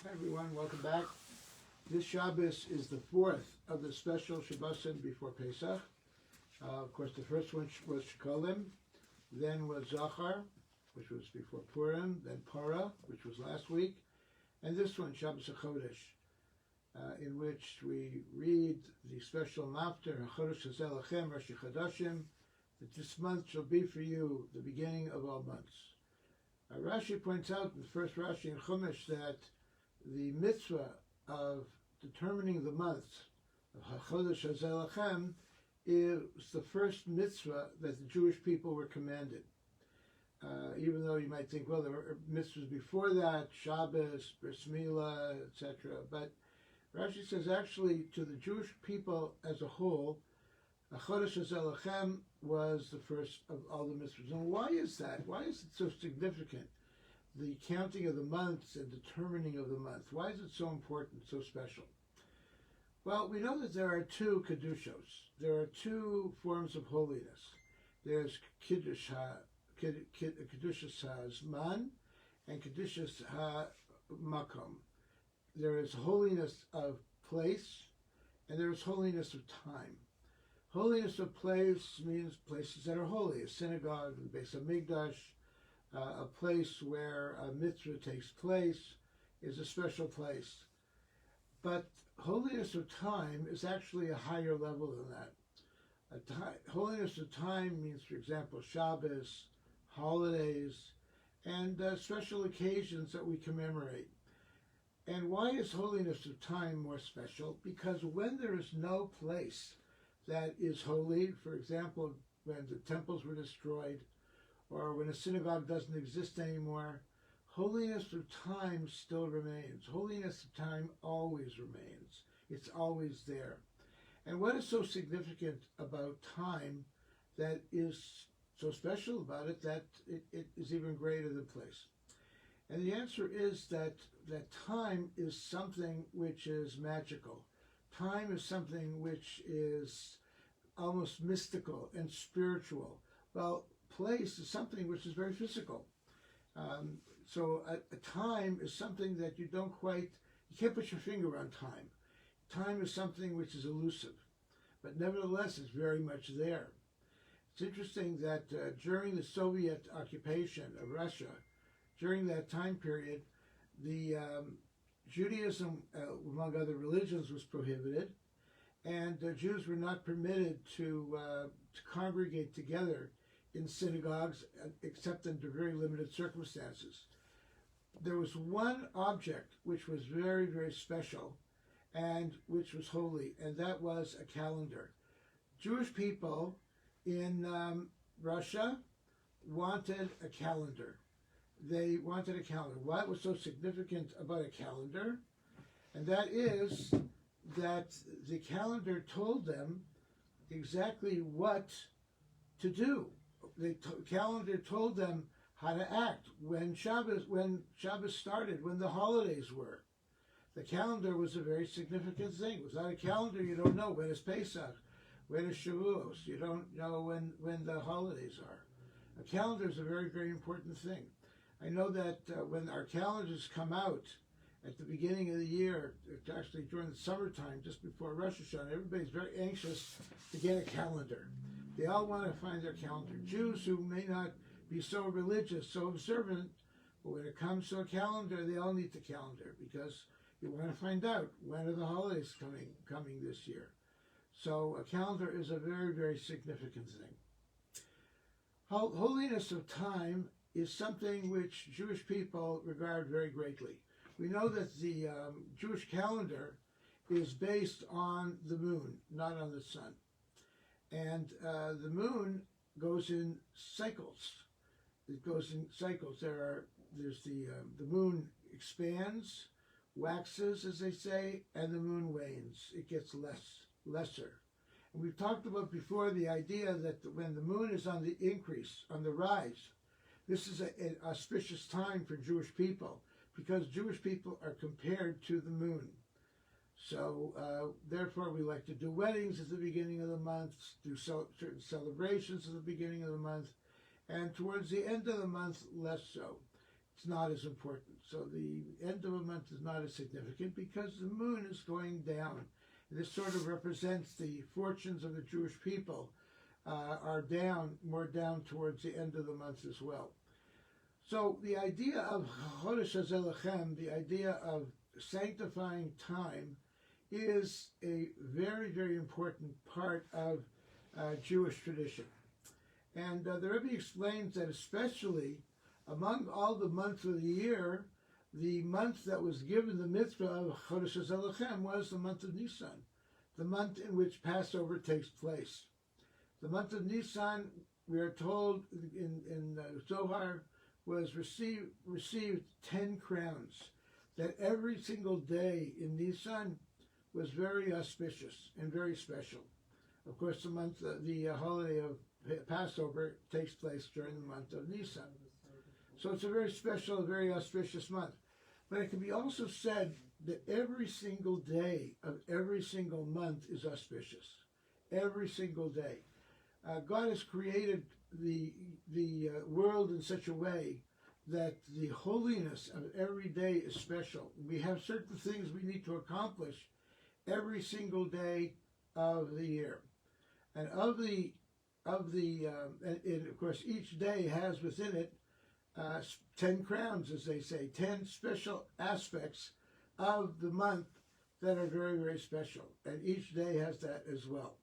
Hi everyone, welcome back. This Shabbos is the fourth of the special Shabbosim before Pesach. Of course, the first one was Shkolim, then was Zachar, which was before Purim, then Para, which was last week, and this one, Shabbos HaChodesh, in which we read the special Mafter, HaChodesh Hazel Lachem, Rosh Chodeshim, that this month shall be for you the beginning of all months. Rashi points out in the first Rashi in Chumash that the mitzvah of determining the months of HaChodesh Hazel Lachem is the first mitzvah that the Jewish people were commanded. Even though you might think, well, there were mitzvahs before that, Shabbos, Bris Milah, etc. But Rashi says actually to the Jewish people as a whole, HaChodesh Hazel Lachem was the first of all the mitzvahs. And why is that? Why is it so significant? The counting of the months and determining of the month. Why is it so important, so special? Well, we know that there are two Kedushos. There are two forms of holiness. There's Kedushas HaZman and Kedushas HaMakom. There is holiness of place and there is holiness of time. Holiness of place means places that are holy, a synagogue, the Beis HaMikdash, a place where a mitzvah takes place is a special place. But holiness of time is actually a higher level than that. Holiness of time means, for example, Shabbos, holidays, and special occasions that we commemorate. And why is holiness of time more special? Because when there is no place that is holy, for example, when the temples were destroyed, or when a synagogue doesn't exist anymore, holiness of time still remains. Holiness of time always remains. It's always there. And what is so significant about time that is so special about it that it is even greater than place? And the answer is that time is something which is magical. Time is something which is almost mystical and spiritual. Well, place is something which is very physical. So a time is something that you can't put your finger on time. Time is something which is elusive, but nevertheless is very much there. It's interesting that during the Soviet occupation of Russia, during that time period, the Judaism, among other religions, was prohibited, and Jews were not permitted to congregate together in synagogues except under very limited circumstances. There was one object which was very, very special and which was holy, and that was a calendar. Jewish people in Russia wanted a calendar. They wanted a calendar. What was so significant about a calendar? And that is that the calendar told them exactly what to do. The calendar told them how to act when Shabbos started, when the holidays were. The calendar was a very significant thing. Without a calendar, you don't know when is Pesach, when is Shavuos. You don't know when the holidays are. A calendar is a very, very important thing. I know that when our calendars come out at the beginning of the year, actually during the summertime, just before Rosh Hashanah, everybody's very anxious to get a calendar. They all want to find their calendar. Jews who may not be so religious, so observant, but when it comes to a calendar, they all need the calendar because you want to find out when are the holidays coming this year. So a calendar is a very, very significant thing. Holiness of time is something which Jewish people regard very greatly. We know that the Jewish calendar is based on the moon, not on the sun. And the moon goes in cycles. It goes in cycles. There's the moon expands, waxes, as they say, and the moon wanes. It gets lesser. And we've talked about before the idea that when the moon is on the increase, on the rise, this is an auspicious time for Jewish people because Jewish people are compared to the moon. So therefore we like to do weddings at the beginning of the month, do certain celebrations at the beginning of the month, and towards the end of the month, less so. it's not as important. So the end of a month is not as significant because the moon is going down. This sort of represents the fortunes of the Jewish people are more down towards the end of the month as well. So the idea of HaChodesh Hazeh Lechem, the idea of sanctifying time, is a very, very important part of Jewish tradition. And the Rabbi explains that especially among all the months of the year, the month that was given the mitzvah of Chodesh Hazeh Lechem was the month of Nisan, the month in which Passover takes place. The month of Nisan, we are told in Zohar, was received 10 crowns, that every single day in Nisan was very auspicious and very special. Of course, the holiday of Passover takes place during the month of Nisan. So it's a very special, very auspicious month. But it can be also said that every single day of every single month is auspicious. Every single day. God has created the world in such a way that the holiness of every day is special. We have certain things we need to accomplish every single day of the year. And and of course, each day has within it 10 crowns, as they say, 10 special aspects of the month that are very, very special. And each day has that as well.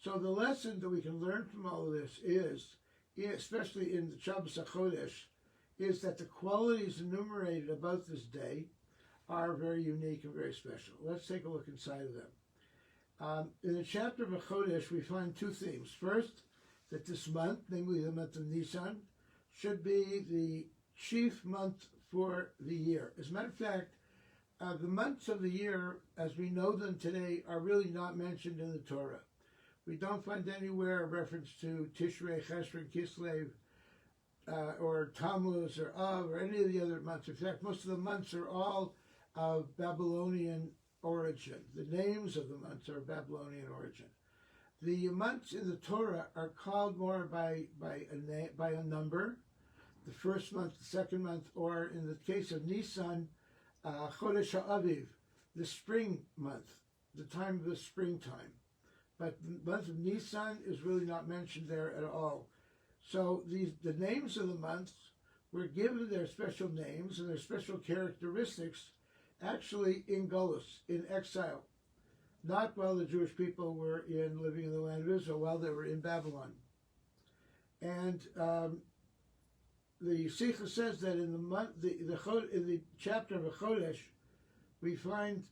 So the lesson that we can learn from all of this is, especially in the Shabbos HaChodesh, is that the qualities enumerated about this day are very unique and very special. Let's take a look inside of them. In the chapter of HaChodesh, we find two themes. First, that this month, namely the month of Nisan, should be the chief month for the year. As a matter of fact, the months of the year, as we know them today, are really not mentioned in the Torah. We don't find anywhere a reference to Tishrei, Cheshvan, Kislev, or Tammuz, or Av, or any of the other months. In fact, most of the months are all of Babylonian origin. The names of the months are of Babylonian origin. The months in the Torah are called more by a number. The first month, the second month, or in the case of Nisan, Chodesh HaAviv, the spring month, the time of the springtime. But the month of Nisan is really not mentioned there at all. So the names of the months were given their special names and their special characteristics actually in Golus, in exile. Not while the Jewish people were living in the land of Israel, while they were in Babylon. And the Sikha says that in the chapter of HaChodesh, we find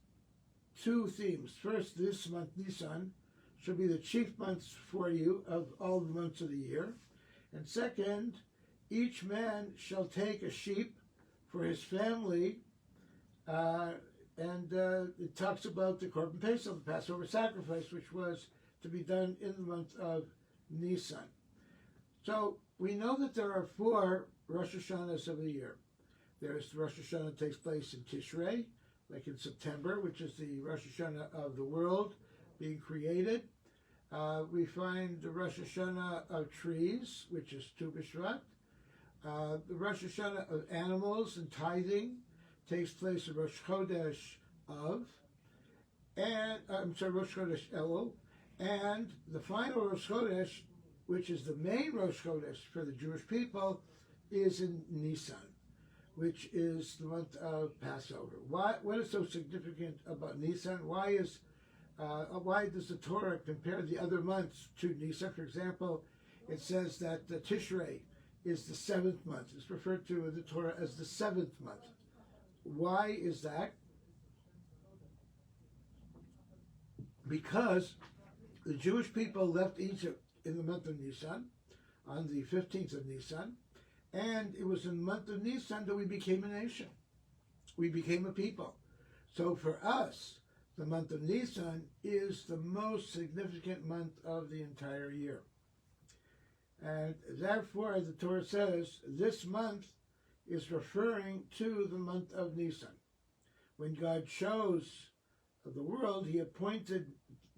two themes. First, this month, Nisan, should be the chief months for you of all the months of the year. And second, each man shall take a sheep for his family, and it talks about the Korban Pesach, the Passover sacrifice, which was to be done in the month of Nisan. So we know that there are 4 Rosh Hashanahs of the year. There's the Rosh Hashanah that takes place in Tishrei, like in September, which is the Rosh Hashanah of the world being created. We find the Rosh Hashanah of trees, which is Tu B'Shvat. The Rosh Hashanah of animals and tithing takes place in Rosh Chodesh Rosh Chodesh Elul, and the final Rosh Chodesh, which is the main Rosh Chodesh for the Jewish people, is in Nisan, which is the month of Passover. What is so significant about Nisan? Why does the Torah compare the other months to Nisan? For example, it says that the Tishrei is the 7th month. It's referred to in the Torah as the 7th month. Why is that? Because the Jewish people left Egypt in the month of Nisan, on the 15th of Nisan, and it was in the month of Nisan that we became a nation. We became a people. So for us, the month of Nisan is the most significant month of the entire year. And therefore, the Torah says, this month is referring to the month of Nisan. When God chose the world, he appointed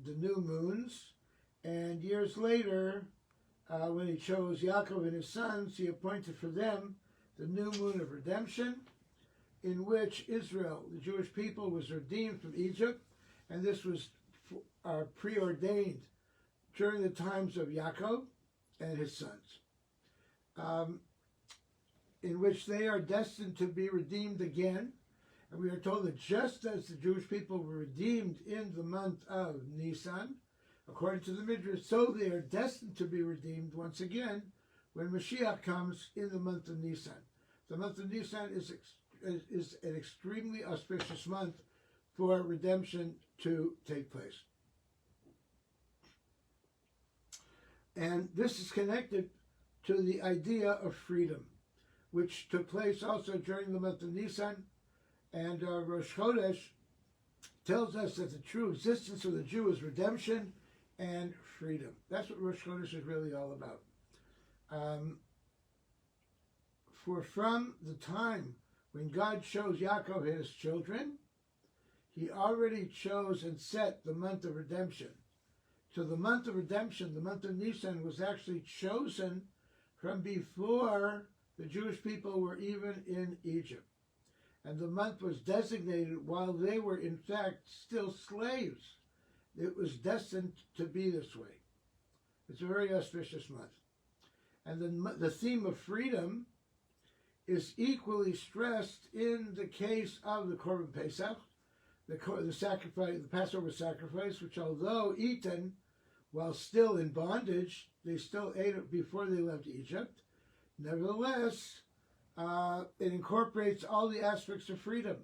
the new moons, and years later, when he chose Yaakov and his sons, he appointed for them the new moon of redemption, in which Israel, the Jewish people, was redeemed from Egypt, and this was preordained during the times of Yaakov and his sons, in which they are destined to be redeemed again. And we are told that just as the Jewish people were redeemed in the month of Nisan, according to the Midrash, so they are destined to be redeemed once again when Mashiach comes in the month of Nisan. The month of Nisan is an extremely auspicious month for redemption to take place. And this is connected to the idea of freedom, which took place also during the month of Nisan. And Rosh Chodesh tells us that the true existence of the Jew is redemption and freedom. That's what Rosh Chodesh is really all about. For from the time when God chose Yaakov his children, he already chose and set the month of redemption. So the month of redemption, the month of Nisan, was actually chosen from before the Jewish people were even in Egypt. And the month was designated while they were in fact still slaves. It was destined to be this way. It's a very auspicious month. And the theme of freedom is equally stressed in the case of the Korban Pesach, the sacrifice, the Passover sacrifice, which although eaten while still in bondage, they still ate it before they left Egypt. Nevertheless, it incorporates all the aspects of freedom.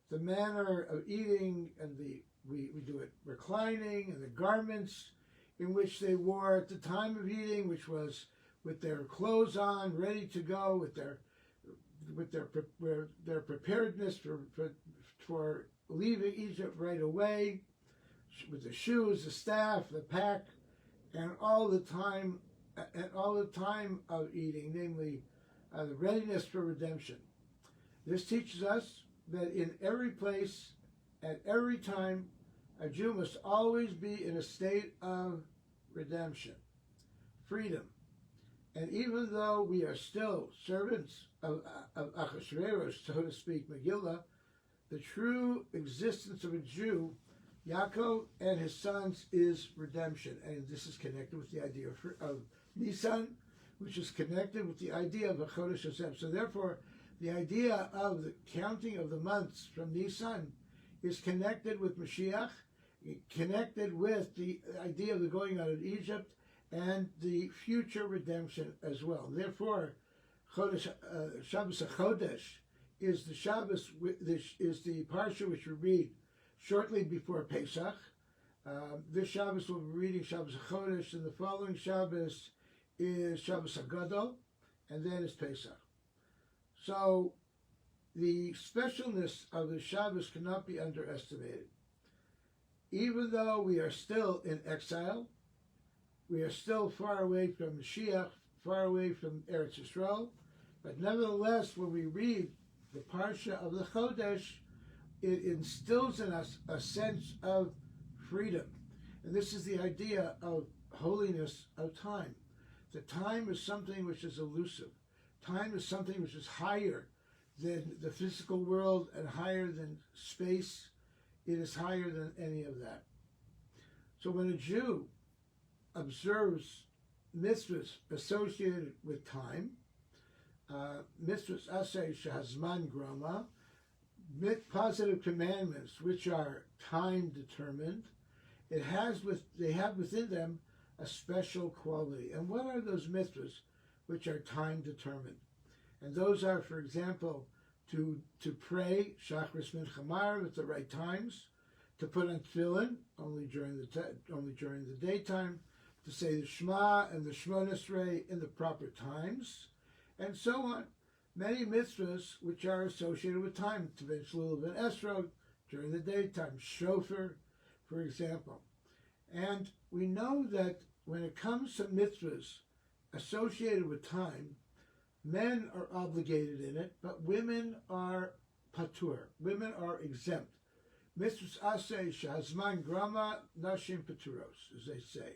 The manner of eating, and we do it reclining, and the garments in which they wore at the time of eating, which was with their clothes on, ready to go, with their preparedness for leaving Egypt right away, with the shoes, the staff, the pack, and all the time of eating, namely the readiness for redemption. This teaches us that in every place, at every time, a Jew must always be in a state of redemption, freedom. And even though we are still servants of Achashverosh, so to speak, Megillah, the true existence of a Jew, Yaakov and his sons, is redemption. And this is connected with the idea of Nisan, which is connected with the idea of HACHODESH Hashem. So therefore, the idea of the counting of the months from Nisan is connected with Mashiach, connected with the idea of the going out of Egypt, and the future redemption as well. Therefore, Shabbos HaChodesh is the Shabbos, is the parsha which we read shortly before Pesach. This Shabbos we'll be reading Shabbos HaChodesh, and the following Shabbos is Shabbos HaGadol, and then is Pesach. So the specialness of the Shabbos cannot be underestimated. Even though we are still in exile, we are still far away from Mashiach, far away from Eretz Yisrael, but nevertheless, when we read the Parsha of the Chodesh, it instills in us a sense of freedom. And this is the idea of holiness of time. The time is something which is elusive. Time is something which is higher than the physical world and higher than space. It is higher than any of that. So when a Jew observes mitzvahs associated with time, mitzvahs aseh shehazman grama, positive commandments which are time determined, they have within them a special quality. And what are those mitzvahs which are time determined? And those are, for example, to pray Shachris Mincha Ma'ariv at the right times, to put on tefillin only during the daytime, to say the Shema and the Shemona Esrei in the proper times, and so on. Many mitzvahs which are associated with time, Tevet Shlul ben Esrog during the daytime, Shofar, for example. And we know that when it comes to mitzvahs associated with time, men are obligated in it, but women are patur. Women are exempt. Mitzvahs aseh shehazman grama, nashim paturos, as they say.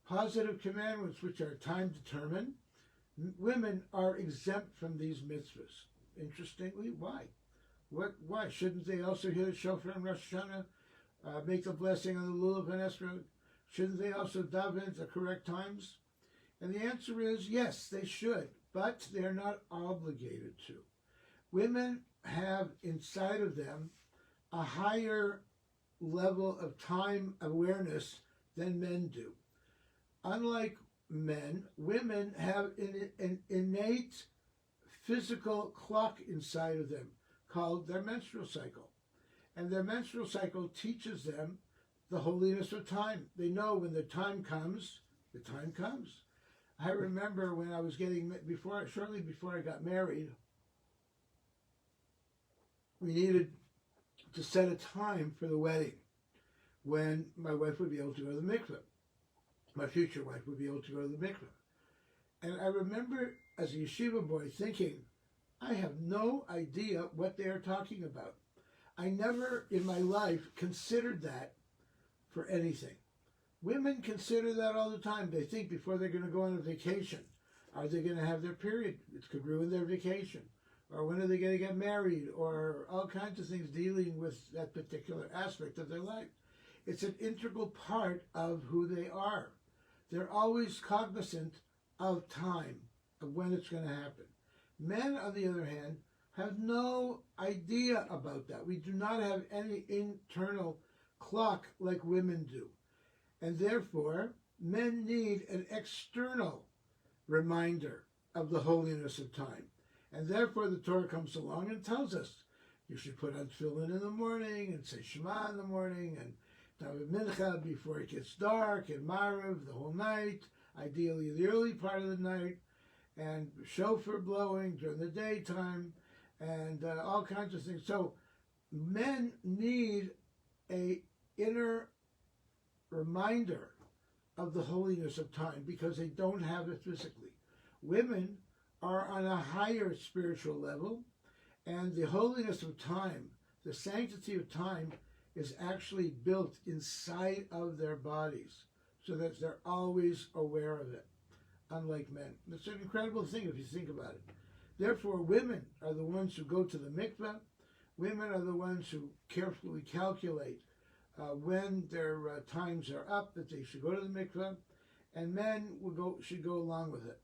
Positive commandments which are time determined, Women are exempt from these mitzvahs. Interestingly, why? Why shouldn't they also hear the shofar on Rosh Hashanah, make the blessing on the lulav and esrog? Shouldn't they also daven at the correct times? And the answer is yes, they should, but they are not obligated to. Women have inside of them a higher level of time awareness than men do. Unlike men, women have an innate physical clock inside of them called their menstrual cycle. And their menstrual cycle teaches them the holiness of time. They know when the time comes, the time comes. I remember when I was shortly before I got married, we needed to set a time for the wedding when my wife would be able to go to the mikveh. My future wife would be able to go to the mikveh. And I remember as a yeshiva boy thinking, I have no idea what they are talking about. I never in my life considered that for anything. Women consider that all the time. They think before they're going to go on a vacation, are they going to have their period? It could ruin their vacation. Or when are they going to get married? Or all kinds of things dealing with that particular aspect of their life. It's an integral part of who they are. They're always cognizant of time, of when it's going to happen. Men, on the other hand, have no idea about that. We do not have any internal clock like women do. And therefore, men need an external reminder of the holiness of time. And therefore, the Torah comes along and tells us, you should put on tefillin in the morning and say Shema in the morning and daven mincha before it gets dark and Maariv the whole night, ideally the early part of the night, and shofar blowing during the daytime, and all kinds of things. So men need a inner reminder of the holiness of time because they don't have it physically. Women are on a higher spiritual level, and the holiness of time, the sanctity of time, is actually built inside of their bodies so that they're always aware of it, unlike men. It's an incredible thing if you think about it. Therefore, women are the ones who go to the mikveh. Women are the ones who carefully calculate when their times are up, that they should go to the mikveh, and men should go along with it.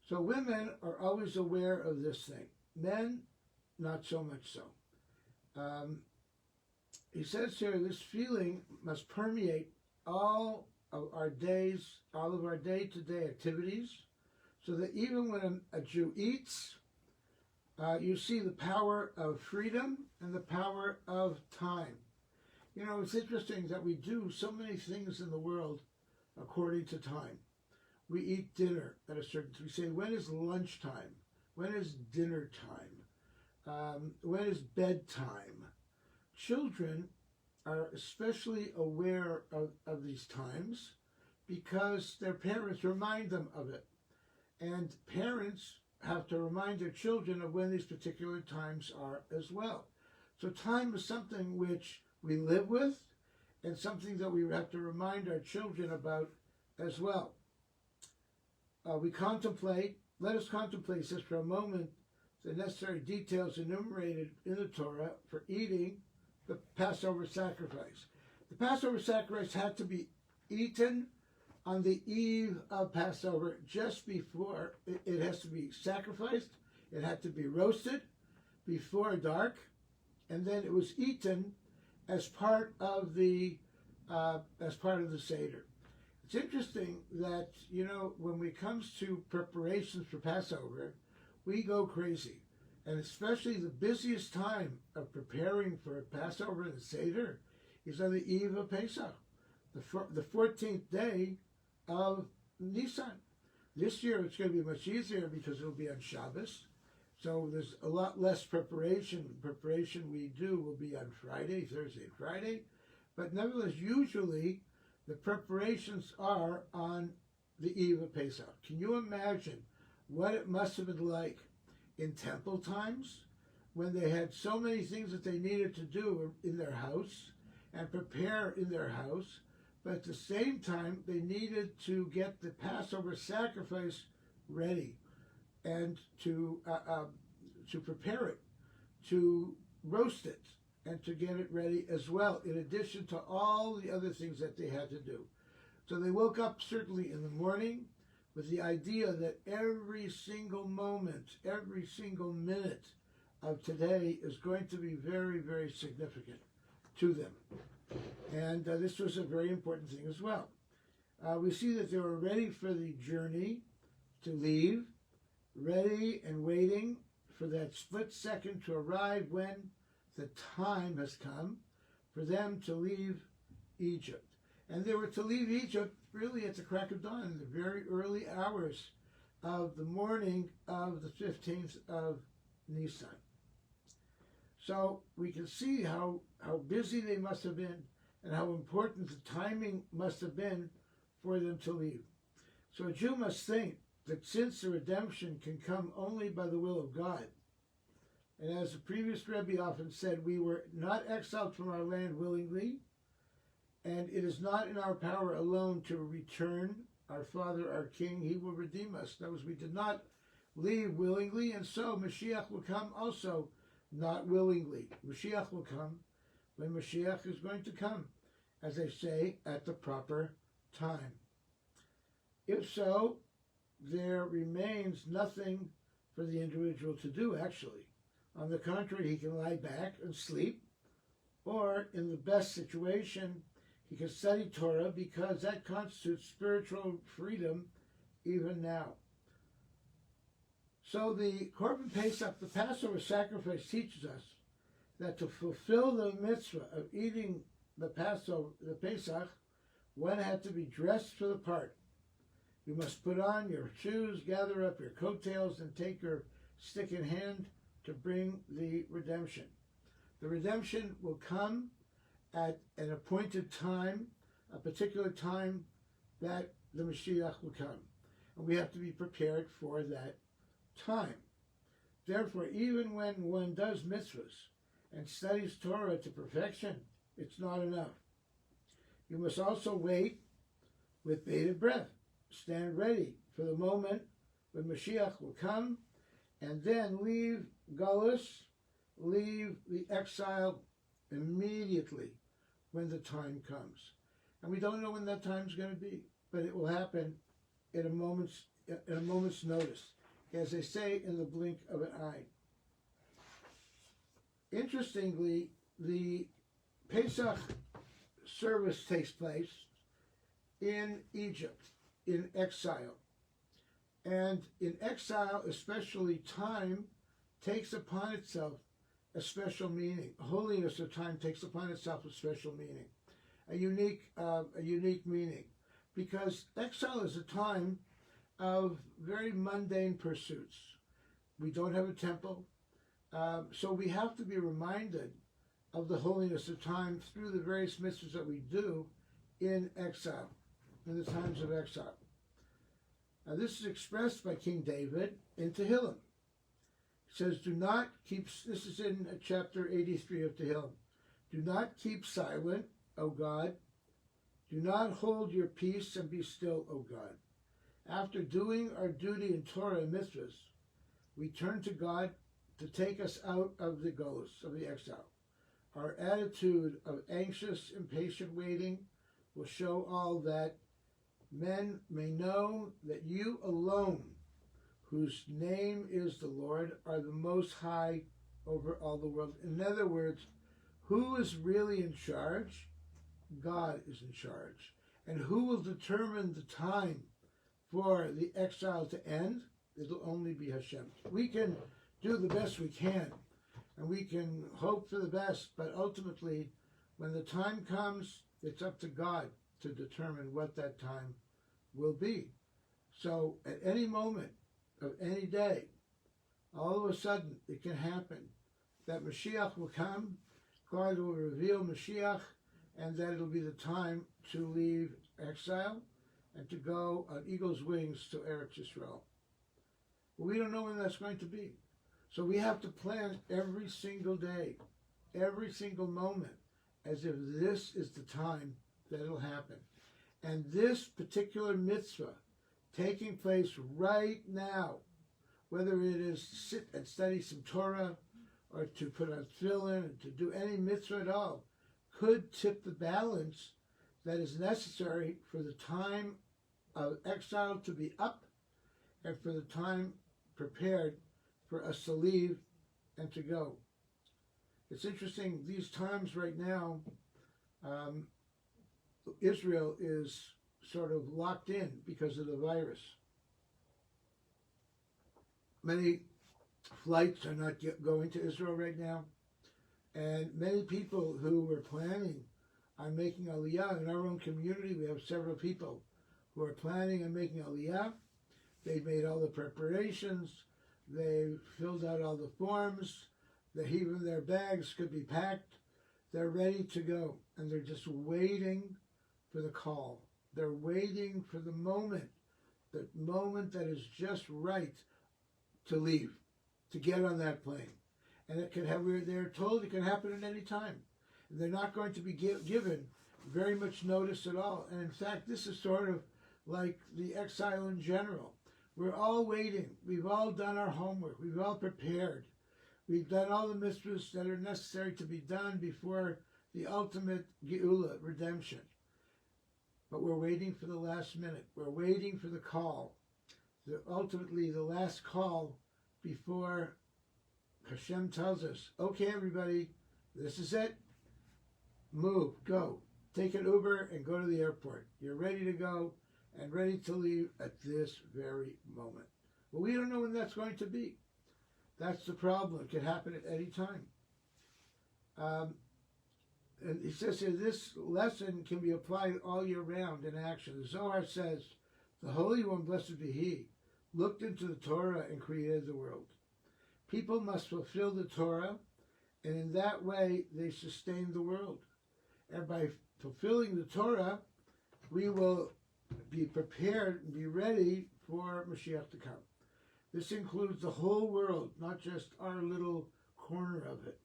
So women are always aware of this thing. Men, not so much so. He says here, this feeling must permeate all of our day-to-day activities, so that even when a Jew eats, you see the power of freedom and the power of time. You know, it's interesting that we do so many things in the world according to time. We eat dinner at a certain time. We say, when is lunchtime? When is dinner time? When is bedtime? Children are especially aware of these times because their parents remind them of it. And parents have to remind their children of when these particular times are as well. So time is something which we live with and something that we have to remind our children about as well. Let us contemplate just for a moment the necessary details enumerated in the Torah for eating the Passover sacrifice. The Passover sacrifice had to be eaten on the eve of Passover, just before. It has to be sacrificed. It had to be roasted before dark, and then it was eaten as part of the Seder. It's interesting that, you know, when it comes to preparations for Passover, we go crazy. And especially the busiest time of preparing for Passover and the Seder is on the eve of Pesach, the 14th day of Nisan. This year it's going to be much easier because it'll be on Shabbos. So there's a lot less preparation. Preparation we do will be on Friday, Thursday, and Friday. But nevertheless, usually the preparations are on the eve of Pesach. Can you imagine what it must have been like in temple times when they had so many things that they needed to do in their house and prepare in their house, but at the same time, they needed to get the Passover sacrifice ready and to prepare it, to roast it, and to get it ready as well, in addition to all the other things that they had to do. So they woke up certainly in the morning with the idea that every single moment, every single minute of today is going to be very, very significant to them. And this was a very important thing as well. We see that they were ready for the journey to leave, ready and waiting for that split second to arrive when the time has come for them to leave Egypt. And they were to leave Egypt really at the crack of dawn, in the very early hours of the morning of the 15th of Nisan. So we can see how busy they must have been and how important the timing must have been for them to leave. So a Jew must think that since the redemption can come only by the will of God, and as the previous Rabbi often said, we were not exiled from our land willingly, and it is not in our power alone to return our Father, our King. He will redeem us. That was, we did not leave willingly, and so Mashiach will come also not willingly. Mashiach will come when Mashiach is going to come, as they say, at the proper time. If so, there remains nothing for the individual to do, actually. On the contrary, he can lie back and sleep, or in the best situation, he can study Torah, because that constitutes spiritual freedom even now. So the Korban Pesach, the Passover sacrifice, teaches us that to fulfill the mitzvah of eating the Passover, the Pesach, one had to be dressed for the part. You must put on your shoes, gather up your coattails, and take your stick in hand to bring the redemption. The redemption will come at an appointed time, a particular time that the Mashiach will come. And we have to be prepared for that time. Therefore, even when one does mitzvahs and studies Torah to perfection, it's not enough. You must also wait with bated breath. Stand ready for the moment when Mashiach will come, and then leave Galus, leave the exile immediately when the time comes. And we don't know when that time is going to be, but it will happen in a moment's notice, as they say, in the blink of an eye. Interestingly, the Pesach service takes place in Egypt, in exile. And in exile, especially, time takes upon itself a special meaning. Holiness of time takes upon itself a special meaning, a unique meaning, because exile is a time of very mundane pursuits. We don't have a temple, so we have to be reminded of the holiness of time through the various mitzvahs that we do in exile, in the times of exile. Now, this is expressed by King David in Tehillim. It says, do not keep, this is in chapter 83 of Tehillim, do not keep silent, O God. Do not hold your peace and be still, O God. After doing our duty in Torah and mitzvahs, we turn to God to take us out of the golus, of the exile. Our attitude of anxious, impatient waiting will show all that men may know that you alone, whose name is the Lord, are the most high over all the world. In other words, who is really in charge? God is in charge. And who will determine the time for the exile to end? It'll only be Hashem. We can do the best we can, and we can hope for the best, but ultimately, when the time comes, it's up to God to determine what that time will be. So at any moment of any day, all of a sudden it can happen that Mashiach will come, God will reveal Mashiach, and that it'll be the time to leave exile and to go on eagle's wings to Eretz Yisrael. But we don't know when that's going to be. So we have to plan every single day, every single moment, as if this is the time that it'll happen. And this particular mitzvah taking place right now, whether it is to sit and study some Torah or to put on tefillin and to do any mitzvah at all, could tip the balance that is necessary for the time of exile to be up and for the time prepared for us to leave and to go. It's interesting, these times right now, Israel is sort of locked in because of the virus. Many flights are not going to Israel right now, and many people who were planning on making Aliyah in our own community, we have several people who are planning on making Aliyah. They've made all the preparations, they've filled out all the forms, even their bags could be packed, they're ready to go, and they're just waiting for the call. They're waiting for the moment that is just right to leave, to get on that plane. And it can have, they're told it can happen at any time. They're not going to be given very much notice at all. And in fact, this is sort of like the exile in general. We're all waiting. We've all done our homework. We've all prepared. We've done all the mitzvahs that are necessary to be done before the ultimate geula, redemption. But we're waiting for the last minute. We're waiting for the call. Ultimately, the last call before Hashem tells us, okay, everybody, this is it. Move, go. Take an Uber and go to the airport. You're ready to go and ready to leave at this very moment. Well, we don't know when that's going to be. That's the problem. It could happen at any time. And he says here, this lesson can be applied all year round in action. The Zohar says, the Holy One, blessed be He, looked into the Torah and created the world. People must fulfill the Torah, and in that way they sustain the world. And by fulfilling the Torah, we will be prepared and be ready for Mashiach to come. This includes the whole world, not just our little corner of it,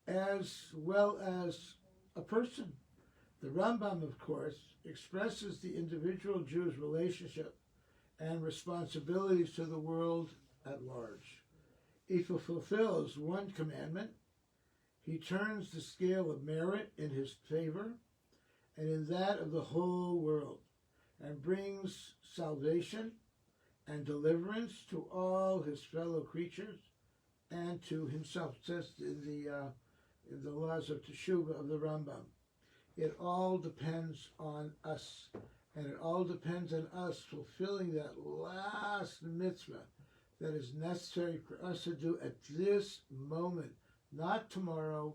as well as a person. The Rambam, of course, expresses the individual Jew's relationship and responsibilities to the world at large. If he fulfills one commandment, he turns the scale of merit in his favor and in that of the whole world, and brings salvation and deliverance to all his fellow creatures and to himself. It says in the laws of Teshuvah of the Rambam, it all depends on us, and it all depends on us fulfilling that last mitzvah that is necessary for us to do at this moment, not tomorrow,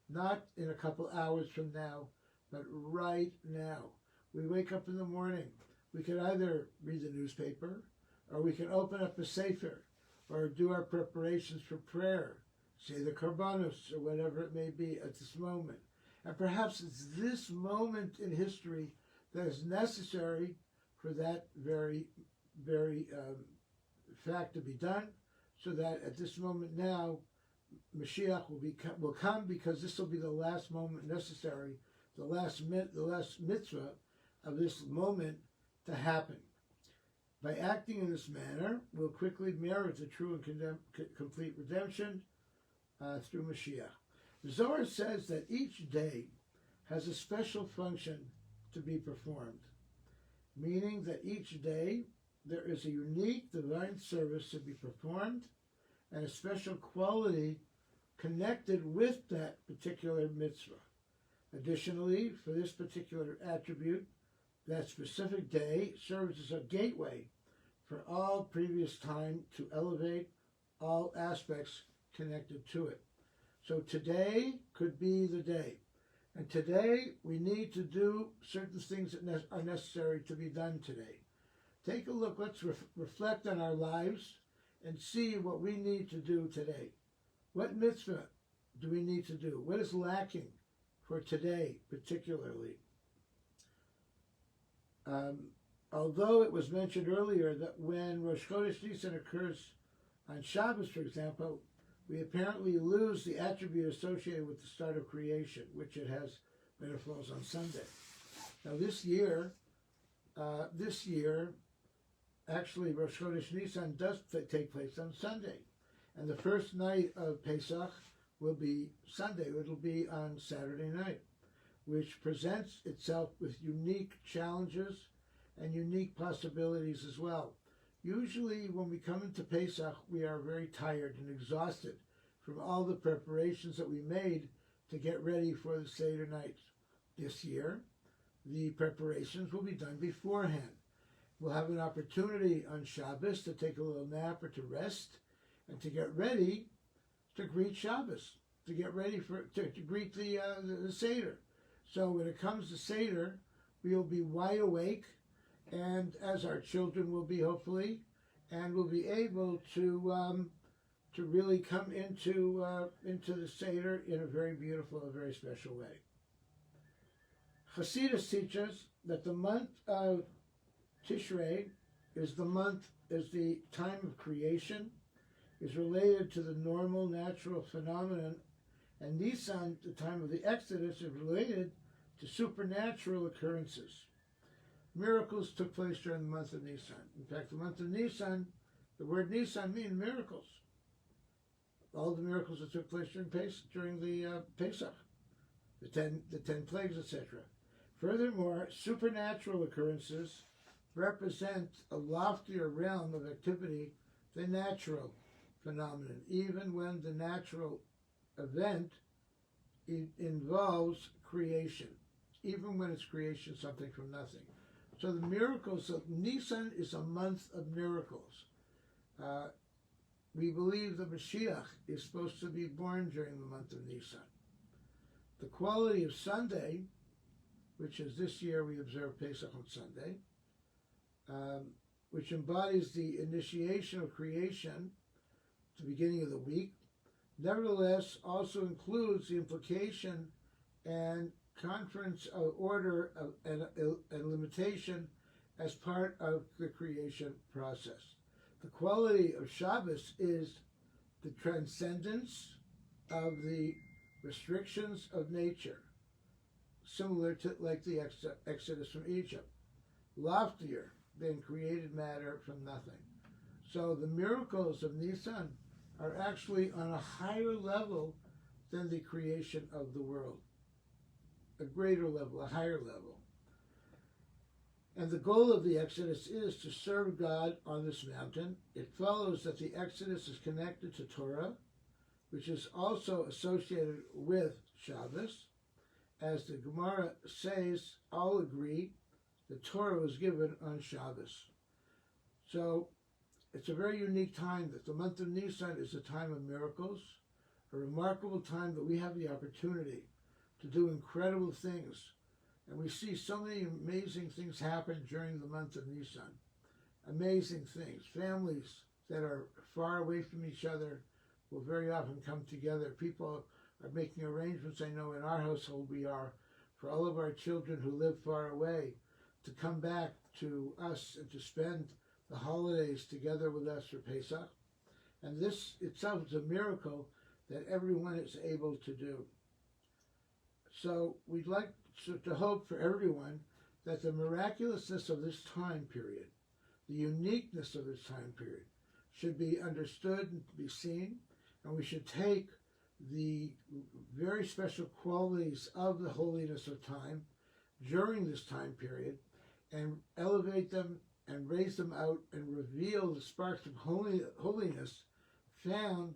not in a couple hours from now, but right now. We wake up in the morning. We could either read the newspaper, or we can open up a sefer, or do our preparations for prayer, say the korbanos, or whatever it may be at this moment. And perhaps it's this moment in history that is necessary for that very, very fact to be done, so that at this moment now, Mashiach will come, because this will be the last moment necessary, the last mitzvah of this moment to happen. By acting in this manner, we'll quickly merit the true and complete redemption through Mashiach. The Zohar says that each day has a special function to be performed, meaning that each day there is a unique divine service to be performed and a special quality connected with that particular mitzvah. Additionally, for this particular attribute, that specific day serves as a gateway for all previous time to elevate all aspects connected to it. So today could be the day. And today we need to do certain things that are necessary to be done today. Take a look, let's reflect on our lives and see what we need to do today. What mitzvah do we need to do? What is lacking for today particularly? Although it was mentioned earlier that when Rosh Chodesh Nisan occurs on Shabbos, for example, we apparently lose the attribute associated with the start of creation, which it has when it falls on Sunday. Now this year, actually Rosh Chodesh Nisan does take place on Sunday. And the first night of Pesach will be Sunday. It'll be on Saturday night, which presents itself with unique challenges and unique possibilities as well. Usually when we come into Pesach, we are very tired and exhausted from all the preparations that we made to get ready for the Seder night. This year, the preparations will be done beforehand. We'll have an opportunity on Shabbos to take a little nap or to rest and to get ready to greet Shabbos, to get ready to greet the Seder. So when it comes to Seder, we will be wide awake, and as our children will be, hopefully, and we'll be able to really come into the Seder in a very beautiful, a very special way. Hasidus teaches that the month of Tishrei is the time of creation, is related to the normal natural phenomenon, and Nisan, the time of the Exodus, is related to supernatural occurrences. Miracles took place during the month of Nisan. In fact, the month of Nisan, the word Nisan means miracles. All the miracles that took place during the Pesach, the 10 plagues, etc. Furthermore, supernatural occurrences represent a loftier realm of activity than natural phenomenon, even when the natural event involves creation, even when it's creation, something from nothing. So the miracles of Nisan is a month of miracles. We believe the Mashiach is supposed to be born during the month of Nisan. The quality of Sunday, which is this year we observe Pesach on Sunday, which embodies the initiation of creation, the beginning of the week, nevertheless also includes the implication and conference of order and limitation as part of the creation process. The quality of Shabbos is the transcendence of the restrictions of nature, similar to like the Exodus from Egypt, loftier than created matter from nothing. So the miracles of Nisan are actually on a higher level than the creation of the world, a greater level, a higher level. And the goal of the Exodus is to serve God on this mountain. It follows that the Exodus is connected to Torah, which is also associated with Shabbos. As the Gemara says, all agree the Torah was given on Shabbos. So it's a very unique time that the month of Nisan is a time of miracles, a remarkable time that we have the opportunity to do incredible things. And we see so many amazing things happen during the month of Nisan. Amazing things. Families that are far away from each other will very often come together. People are making arrangements, I know in our household we are, for all of our children who live far away to come back to us and to spend the holidays together with us for Pesach. And this itself is a miracle that everyone is able to do. So we'd like to hope for everyone that the miraculousness of this time period, the uniqueness of this time period, should be understood and be seen, and we should take the very special qualities of the holiness of time during this time period and elevate them and raise them out and reveal the sparks of holiness found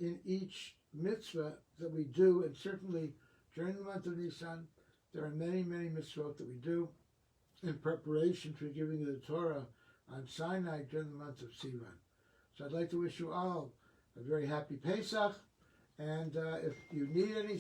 in each mitzvah that we do. And certainly during the month of Nisan, there are many, many mitzvot that we do in preparation for giving the Torah on Sinai during the month of Sivan. So I'd like to wish you all a very happy Pesach, and if you need any